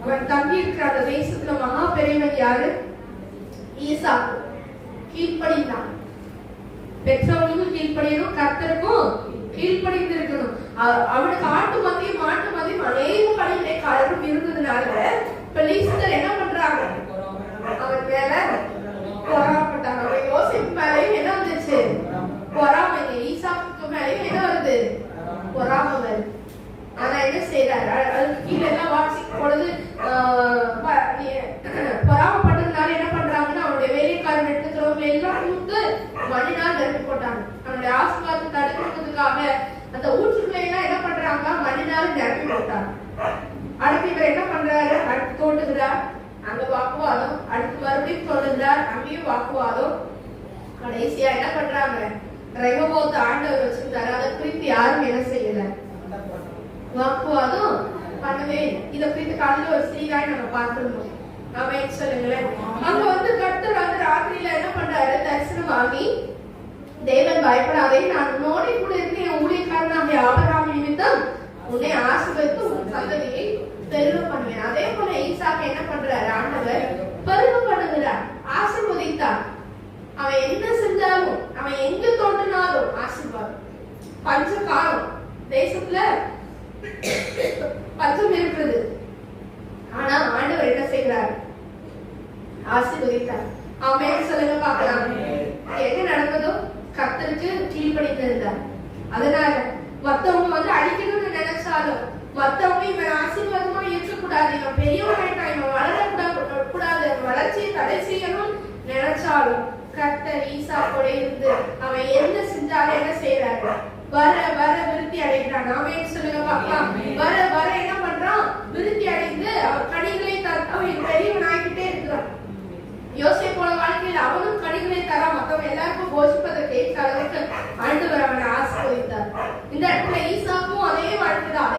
அவன் தங்கி இருக்கிற அந்த தேசத்துல மகா பெரியவன் யாரு? ஈசாக்கு. கீழ்ப்படிந்தான். பெற்றவர்களுக்கும் கீழ்ப்படியணும், கர்த்தருக்கும் கீழ்ப்படிந்திருக்கணும். அவனுக்கு ஆட்டு மதியம் மாட்டு மதியம் அநேக பணிவிடைக்காரரும் இருந்ததுனால பெலிஸ்தர் என்ன பண்றாங்க? அவன் மேல பொறாமப்பட்டாங்க. அவன் யோசிப்பு மேலேயும் என்ன வந்துச்சு? பொறாமை. ஈசாக்கு மேலேயும் என்ன வருது? பொறாமை வருது. ஆனா என்ன செய்யறாரு? அதுக்கு கீழே எல்லாம் வாட்சிக்கும் பொழுது பொறாமப்பட்டதுனால என்ன பண்றாங்கன்னா அவனுடைய வேலைக்காரன் எடுத்துக்கிறவங்க எல்லாரும் மண்ணினால் நிரப்பி போட்டாங்க. அவனுடைய ஆசீர்வாதத்தை தடுக்கிறதுக்காக அந்த ஊற்றுக்களை எல்லாம் என்ன பண்றாங்க? மண்ணினால் நிரப்பி போட்டாங்க. அடுத்து இவர் என்ன பண்றாரு? அடுத்து தோண்டுகிறார், அங்க வாக்குவாதம். அடுத்து மறுபடியும் தோண்டுகிறார், அங்கேயும் வாக்குவாதம். கடைசியா என்ன பண்றாங்க? ரெகோபோத் ஆண்டவர் வச்சிருந்தாரு, அதை குறித்து யாரும் என்ன செய்யல, வாக்குவாதம் பண்ணவே. இதை குறித்து காலையில ஒரு சீராய் நம்ம பார்த்துருந்தோம். நாம சொல்லுங்களேன். அங்க வந்து கர்த்தர் வந்து ராத்திரியில என்ன பண்றாரு? தரிசனம் ஆகி, தேவன் பயப்படாதே, நான் உன்னோட கூட இருக்க என் ஊழியக்காரனாகிய ஆபிரகாம் நிமித்தம் உன்னை ஆசீர்வதித்து உன் சந்ததியை பெருக பண்ணுவேன். அதே போல ஈசாக்கு என்ன பண்றாரு? ஆண்டவர் பெருக பண்ணுகிறார், ஆசீர்வதித்தார். அவன் என்ன செஞ்சாலும், அவன் எங்க தோன்றினாலும் ஆசீர்வாதம். பஞ்ச காலம் தேசத்துல பஞ்சம் இருக்கிறது. ஆனா ஆண்டவர் என்ன செய்கிறார்? ஆசீர்வதித்தார். ஆமென் சொல்லுங்க பார்க்கலாம். என்ன நடந்ததோ கர்த்தருக்கு கீழ்ப்படிந்திருந்தார். அதனால மத்தவங்க வந்து அழிக்கணும்னு நினைச்சாலும், மத்தவங்க இவன் ஆசீர்வாதமா இருக்கக்கூடாது, இவன் பெரியவனாயிட்டான், இவன் வளரக்கூடாது, வளர்ச்சியை தடை செய்யணும் நினைச்சாலும் கர்த்தர் ஈசாக்கோட இருந்து அவன் என்ன செஞ்சாலும் என்ன செய்யறாரு? வர வர விருத்தி அடைகிறான். ஆமென் சொல்லுங்க பார்க்கலாம். வர வர என்ன பண்றான்? விருத்தி அடை